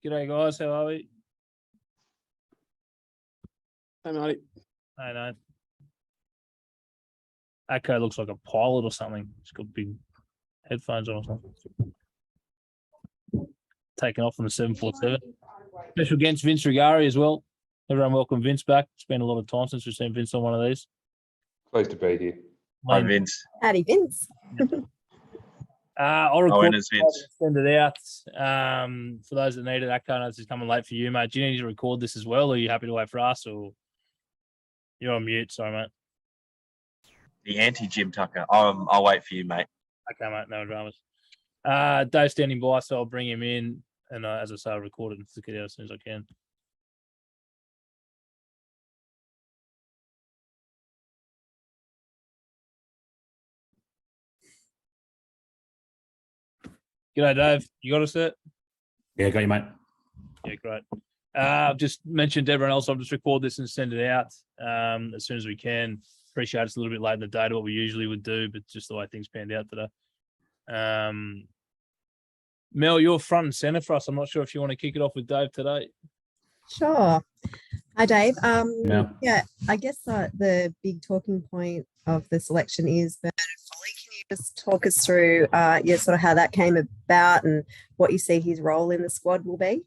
G'day, guys. How are we? Hey, Marty. Hey, no. Echo looks like a pilot or something. He's got big headphones on or something. Taken off from the 747. Special against Vince Rigari as well. Everyone welcome Vince back. It's been a lot of time since we've seen Vince on one of these. Pleased to be here. Hi, Vince. Howdy, Vince. I'll record Vince. send it out. For those that need it, Echo knows it's coming late for you, mate. Do you need to record this as well, or are you happy to wait for us, or you're on mute? Sorry, mate. The anti-Jim Tucker. I'll wait for you, mate. Okay, mate. No dramas. Dave's standing by, so I'll bring him in. And as I say, I'll record it and stick it out as soon as I can. G'day, Dave. You got us set? Yeah, got you, mate. Yeah, great. I've just mentioned to everyone else, I'll just record this and send it out as soon as we can. Appreciate it's a little bit late in the day to what we usually would do, but just the way things panned out today. Mel, you're front and center for us. I'm not sure if you want to kick it off with Dave today. Sure. Hi, Dave. Yeah, I guess the big talking point of the selection is Bernard Foley. Can you just talk us through sort of how that came about and what you see his role in the squad will be?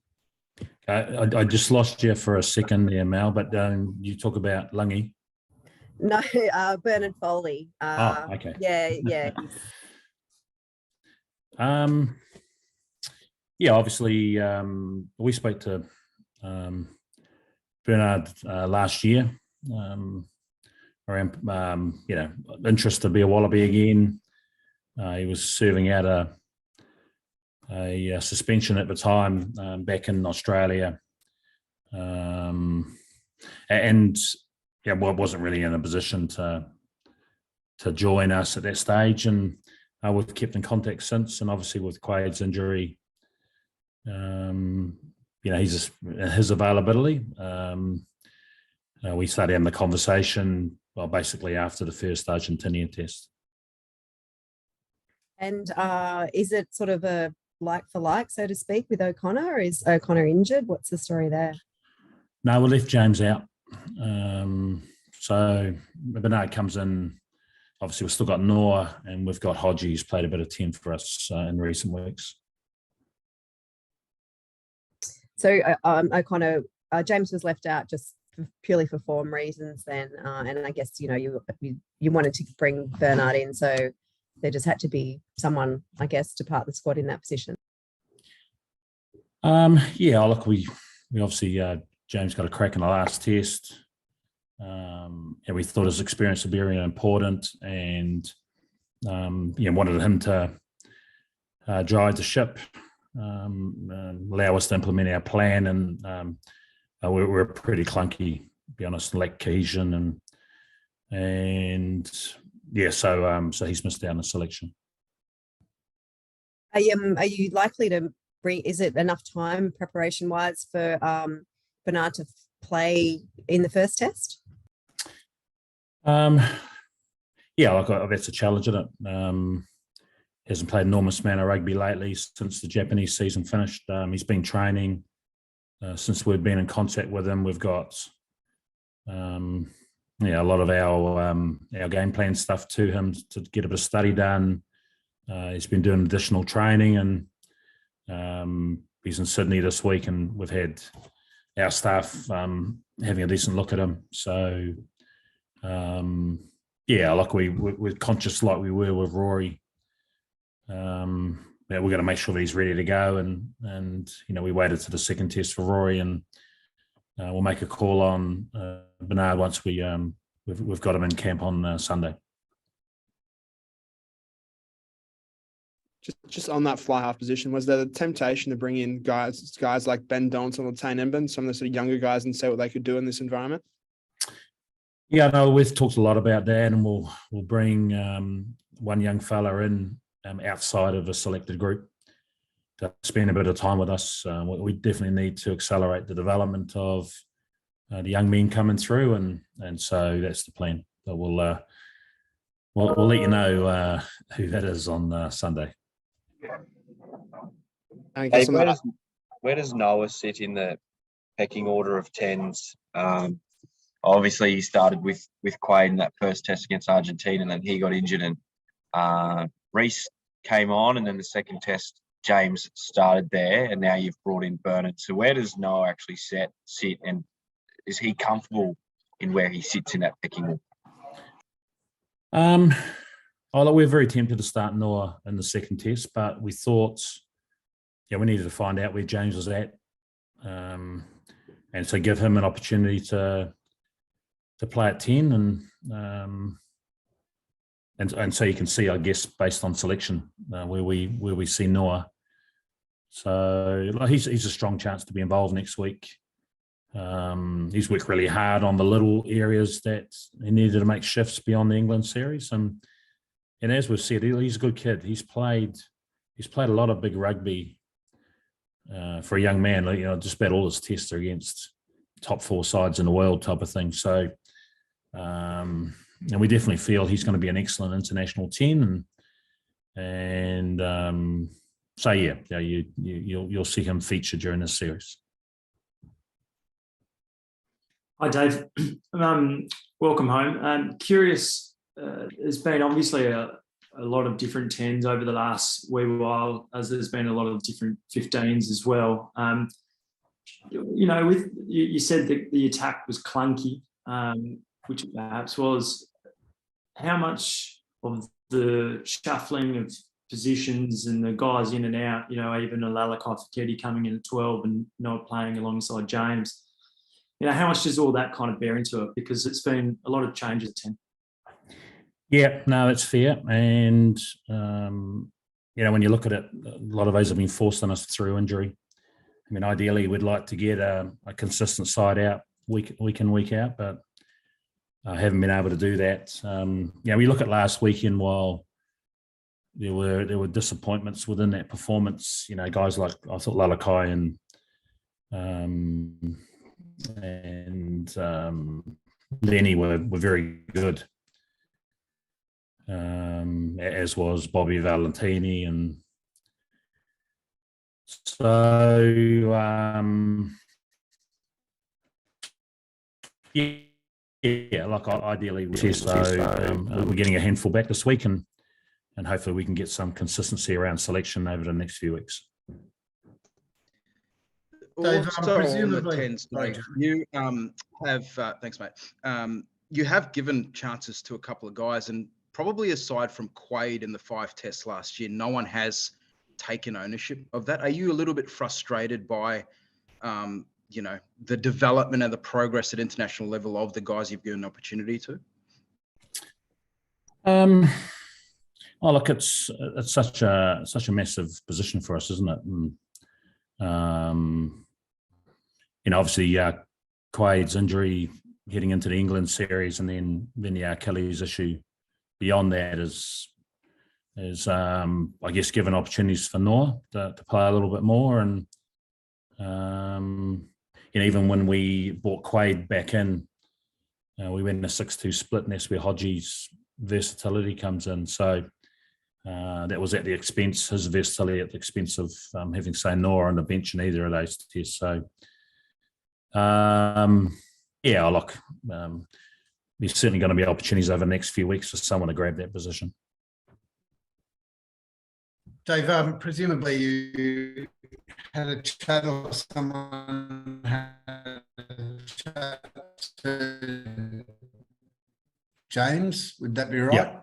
I just lost you for a second there, Mel, but you talk about Lungy. No, Bernard Foley. Okay. Yeah. Yeah, obviously, we spoke to Bernard last year around, interest to be a Wallaby again. He was serving out a suspension at the time back in Australia, wasn't really in a position to join us at that stage, and we've kept in contact since. And obviously with Quade's injury, his availability. We started having the conversation, basically after the first Argentinian test. And is it sort of a like for like, so to speak, with O'Connor, or is O'Connor injured? What's the story there? No, we left James out. So Bernard comes in. Obviously, we've still got Noah, and we've got Hodgie, who's played a bit of 10 for us in recent weeks. So O'Connor, James was left out just purely for form reasons then, and I guess you wanted to bring Bernard in, so there just had to be someone, I guess, to part the squad in that position. Look, we obviously James got a crack in the last test, and we thought his experience would be very important, and wanted him to drive the ship. Allow us to implement our plan, and we're pretty clunky, to be honest, lack cohesion, so he's missed out on the selection. Are you likely to bring? Is it enough time preparation wise for Bernard to play in the first test? That's a challenge, isn't it? Hasn't played an enormous amount of rugby lately since the Japanese season finished. He's been training since we've been in contact with him. We've got a lot of our game plan stuff to him to get a bit of study done. He's been doing additional training, and he's in Sydney this week, and we've had our staff having a decent look at him. So we're conscious, like we were with Rory. We're going to make sure that he's ready to go, and we waited to the second test for Rory, and we'll make a call on Bernard once we've got him in camp on Sunday. Just on that fly half position, was there the temptation to bring in guys like Ben Donaldson or Tane Emben, some of the sort of younger guys, and see what they could do in this environment? Yeah, no, we've talked a lot about that, and we'll bring one young fella in outside of a selected group to spend a bit of time with us. We definitely need to accelerate the development of the young men coming through, and so that's the plan. So we'll let you know who that is on Sunday. I guess where does Noah sit in the pecking order of 10s? Obviously, he started with Quaid in that first test against Argentina, and then he got injured, and Reece came on, and then the second test, James started there, and now you've brought in Bernard. So where does Noah actually sit, and is he comfortable in where he sits in that pecking order? We're very tempted to start Noah in the second test, but we thought, we needed to find out where James was at, and so give him an opportunity to play at 10, and so you can see, I guess, based on selection, where we see Noah. So he's a strong chance to be involved next week. He's worked really hard on the little areas that he needed to make shifts beyond the England series, and as we've said, he's a good kid. He's played a lot of big rugby for a young man. Just about all his tests are against top 4 sides in the world, type of thing. So, and we definitely feel he's going to be an excellent international 10, and so you'll see him feature during this series. Hi, Dave. Welcome home. Curious, there's been obviously a lot of different 10s over the last wee while, as there's been a lot of different 15s as well. You said that the attack was clunky, which it perhaps was. How much of the shuffling of positions and the guys in and out, even a Lalakofaketi coming in at 12 and not playing alongside James, how much does all that kind of bear into it? Because it's been a lot of changes at 10. Yeah, no, it's fair. And, when you look at it, a lot of those have been forced on us through injury. Ideally, we'd like to get a consistent side out week in, week out, but I haven't been able to do that. We look at last weekend, while there were disappointments within that performance, guys like, I thought Lalakai and Lenny were very good, as was Bobby Valentini, and so ideally we're getting a handful back this week, and hopefully we can get some consistency around selection over the next few weeks. Dave, Also presumably, on the 10s, Dave, you have thanks, mate. You have given chances to a couple of guys, and probably aside from Quaid in the 5 tests last year, no one has taken ownership of that. Are you a little bit frustrated by, the development and the progress at international level of the guys you've given an opportunity to? Look, it's such a massive position for us, isn't it? And, obviously, Quaid's injury heading into the England series, and then the Achilles issue beyond that is I guess, given opportunities for Noah to play a little bit more. And even when we brought Quaid back in, we went in a 6-2 split, and that's where Hodgie's versatility comes in. So that was at the expense, his versatility at the expense of having, say, Noah on the bench in either of those tests. So there's certainly going to be opportunities over the next few weeks for someone to grab that position. Dave, presumably you had a chat, or someone had a chat to James. Would that be right? Yeah.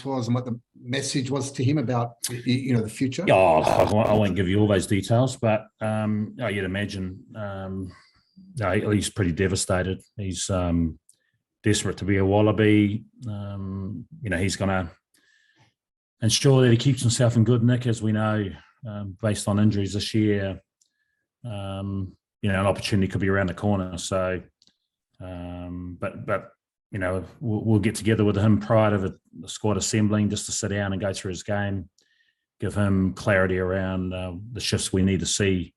Was, and what the message was to him about the future? I won't give you all those details, but you'd imagine he's pretty devastated. He's desperate to be a Wallaby. He's going to ensure that he keeps himself in good nick, as we know, based on injuries this year. An opportunity could be around the corner. So, but we'll get together with him prior to the squad assembling, just to sit down and go through his game, give him clarity around the shifts we need to see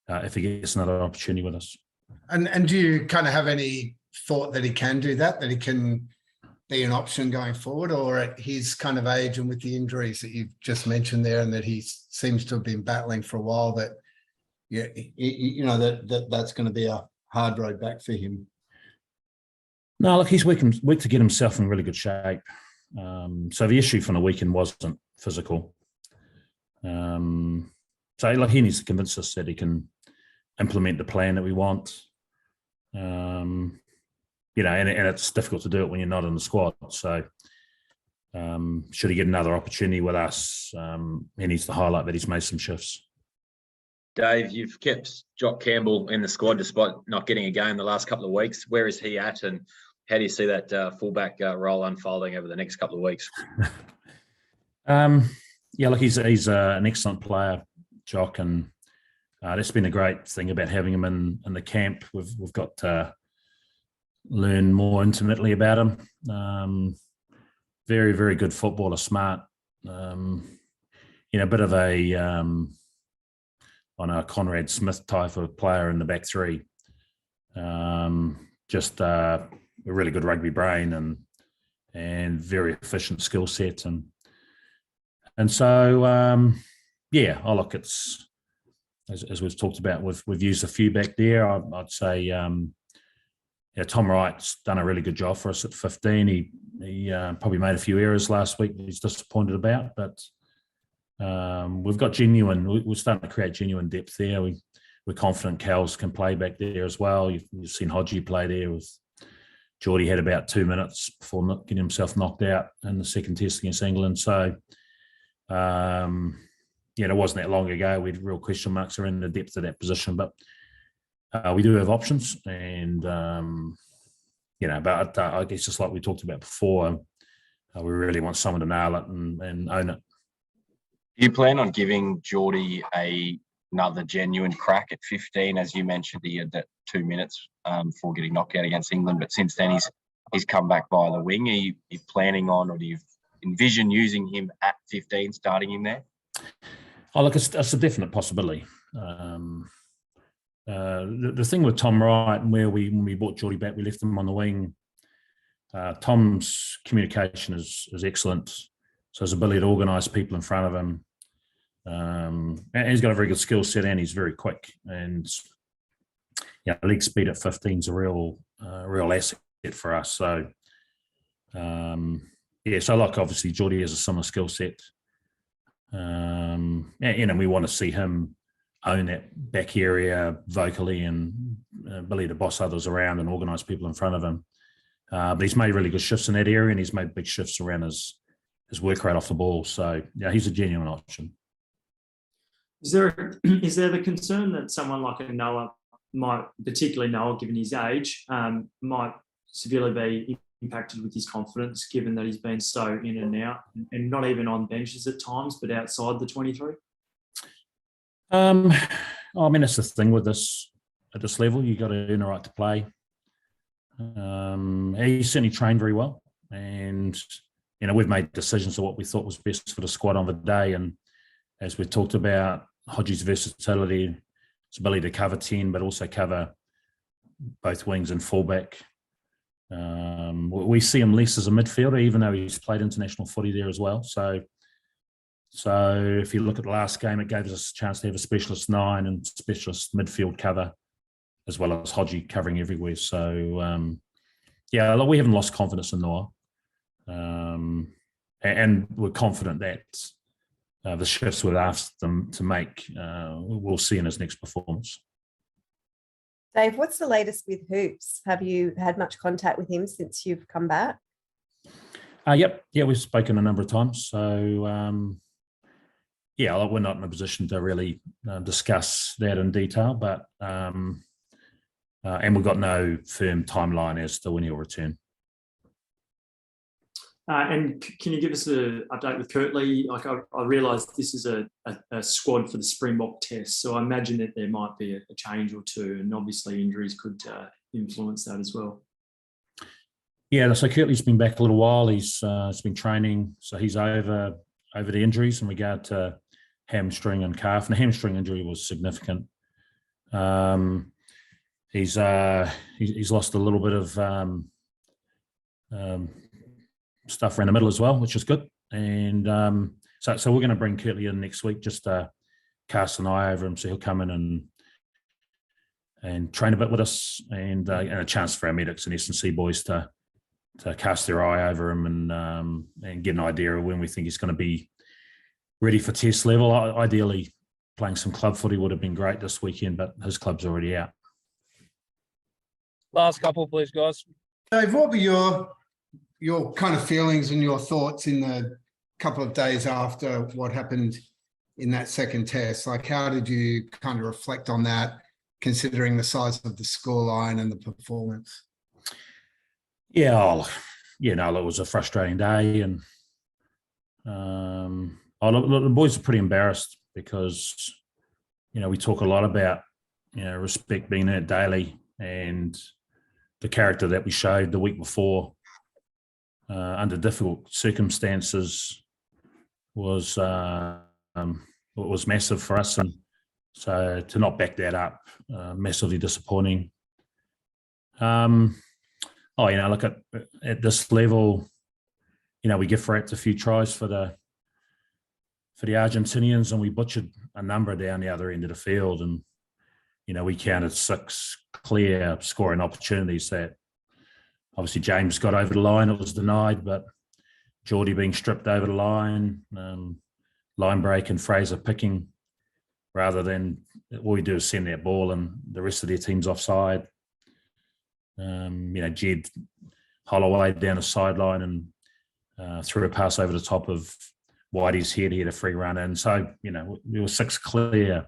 if he gets another opportunity with us. And do you kind of have any thought that he can do that he can be an option going forward, or at his kind of age and with the injuries that you've just mentioned there, and that he seems to have been battling for a while, that yeah, that's going to be a hard road back for him. No, look, he's worked to get himself in really good shape. So the issue from the weekend wasn't physical. So like he needs to convince us that he can implement the plan that we want. And it's difficult to do it when you're not in the squad. So should he get another opportunity with us, he needs to highlight that he's made some shifts. Dave, you've kept Jock Campbell in the squad despite not getting a game the last couple of weeks. Where is he at, and how do you see that fullback role unfolding over the next couple of weeks? Look, he's an excellent player, Jock, and that's been a great thing about having him in the camp. We've got to learn more intimately about him. Very, very good footballer, smart. A bit of a Conrad Smith type of player in the back three. Just a really good rugby brain and very efficient skill set and so look, it's as we've talked about, we've used a few back there. I'd say Tom Wright's done a really good job for us at 15. He probably made a few errors last week that he's disappointed about, but we've got we're starting to create genuine depth there. We're confident Cals can play back there as well. You've seen Hodgie play there with Geordie, had about 2 minutes before getting himself knocked out in the second test against England. So, it wasn't that long ago. We had real question marks around the depth of that position, but we do have options. And, but I guess just like we talked about before, we really want someone to nail it and own it. Do you plan on giving Geordie another genuine crack at 15? As you mentioned, he had that 2 minutes before getting knocked out against England, but since then he's come back via the wing. Are you planning on, or do you envision using him at 15, starting him there? Oh, look, it's a definite possibility. The thing with Tom Wright, and when we brought Geordie back, we left him on the wing. Tom's communication is excellent. So his ability to organise people in front of him. And he's got a very good skill set, and he's very quick. And leg speed at 15 is a real asset for us. So so like obviously Geordie has a similar skill set. And we want to see him own that back area vocally and ability to boss others around and organise people in front of him. But he's made really good shifts in that area, and he's made big shifts around his work rate off the ball. So he's a genuine option. Is there the concern that someone like a Noah might, particularly Noah, given his age, might severely be impacted with his confidence, given that he's been so in and out, and not even on benches at times, but outside the 23? That's the thing with this at this level. You got to earn the right to play. He certainly trained very well, and we've made decisions of what we thought was best for the squad on the day. And as we talked about, Hodgie's versatility, his ability to cover 10, but also cover both wings and fullback. We see him less as a midfielder, even though he's played international footy there as well. So if you look at the last game, it gave us a chance to have a specialist 9 and specialist midfield cover, as well as Hodgie covering everywhere. So, we haven't lost confidence in Noah. And we're confident that the shifts we've asked them to make, we'll see in his next performance. Dave, what's the latest with Hoops? Have you had much contact with him since you've come back? Yep. Yeah, we've spoken a number of times. So, we're not in a position to really discuss that in detail, but and we've got no firm timeline as to when he'll return. And can you give us an update with Kirtley? Like I realise this is a squad for the Springbok test, so I imagine that there might be a change or two, and obviously injuries could influence that as well. Yeah, so Kirtley's been back a little while. He's been training, so he's over the injuries in regard to hamstring and calf. And the hamstring injury was significant. He's lost a little bit of stuff around the middle as well, which is good. And so we're going to bring Kirtley in next week just to cast an eye over him. So he'll come in and and train a bit with us, and a chance for our medics and S&C boys to cast their eye over him and get an idea of when we think he's going to be ready for test level. Ideally, playing some club footy would have been great this weekend, but his club's already out. Last couple, please, guys. Dave, what were your kind of feelings and your thoughts in the couple of days after what happened in that second test? Like, how did you kind of reflect on that, considering the size of the scoreline and the performance? Yeah, it was a frustrating day, and the boys are pretty embarrassed because, we talk a lot about, respect being there daily, and the character that we showed the week before under difficult circumstances was massive for us, and so to not back that up, massively disappointing. Look at this level, we gift wrapped a few tries for the Argentinians, and we butchered a number down the other end of the field, and we counted 6 clear scoring opportunities that obviously James got over the line. It was denied, but Geordie being stripped over the line, line break and Fraser picking, rather than all we do is send that ball and the rest of their team's offside. Jed Holloway down the sideline and threw a pass over the top of Whitey's head. He had a free run in. So, there were 6 clear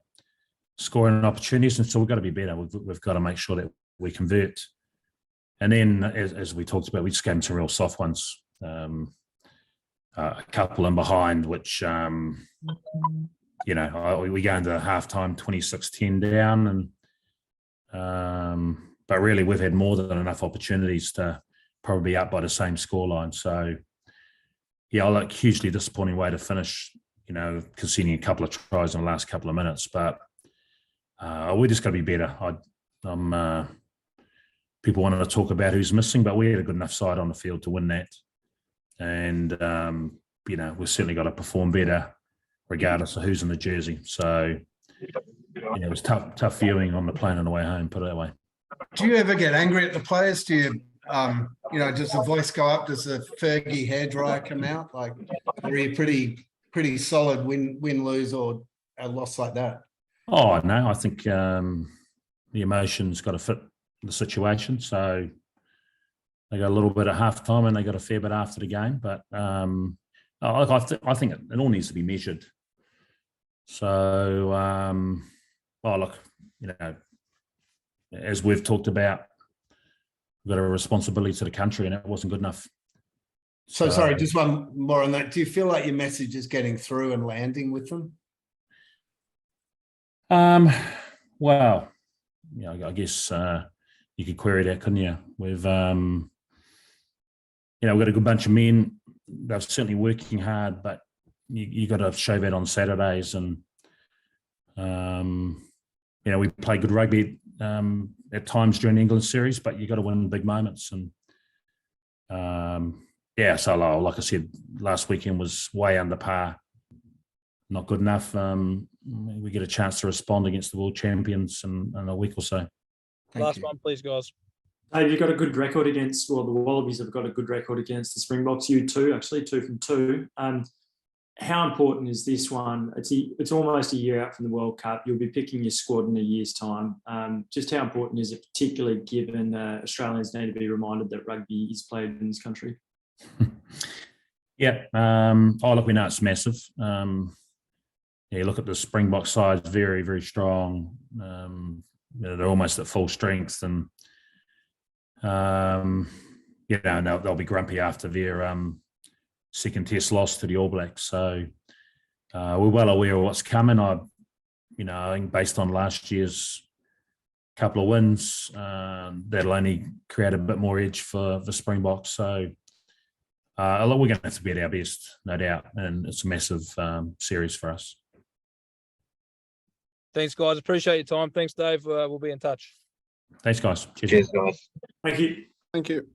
scoring opportunities, and so we've got to be better. We've got to make sure that we convert. And then, as we talked about, we just gave them some real soft ones. A couple in behind, which, we go into halftime 26-10 down, and but really we've had more than enough opportunities to probably be up by the same scoreline. So, hugely disappointing way to finish, conceding a couple of tries in the last couple of minutes. But we just got to be better. People wanted to talk about who's missing, but we had a good enough side on the field to win that. And, we've certainly got to perform better regardless of who's in the jersey. So, it was tough viewing on the plane on the way home, put it that way. Do you ever get angry at the players? Do you, does the voice go up? Does the Fergie hairdryer come out? Like, are you pretty solid win, lose, or a loss like that? Oh, no, I think the emotion's got to fit the situation. So they got a little bit at halftime and they got a fair bit after the game. But I think it all needs to be measured. So, as we've talked about, we've got a responsibility to the country, and it wasn't good enough. So sorry, just one more on that. Do you feel like your message is getting through and landing with them? Well, I guess you could query that, couldn't you? We've got a good bunch of men. They're certainly working hard, but you got to show that on Saturdays, and we play good rugby at times during the England series, but you got to win big moments. And so like I said, last weekend was way under par, not good enough. We get a chance to respond against the world champions in a week or so. Last one, please, guys. Dave, you've got a good record against, the Wallabies have got a good record against the Springboks. You too, actually, 2 from 2. How important is this one? It's almost a year out from the World Cup. You'll be picking your squad in a year's time. Just how important is it, particularly given Australians need to be reminded that rugby is played in this country? Yeah. Look, we know it's massive. Look at the Springbok side, very, very strong. They're almost at full strength, and they'll be grumpy after their second test loss to the All Blacks. So we're well aware of what's coming. I think based on last year's couple of wins, that'll only create a bit more edge for the Springboks. So we're going to have to be at our best, no doubt, and it's a massive series for us. Thanks, guys. Appreciate your time. Thanks, Dave. We'll be in touch. Thanks, guys. Cheers, guys. Thank you. Thank you.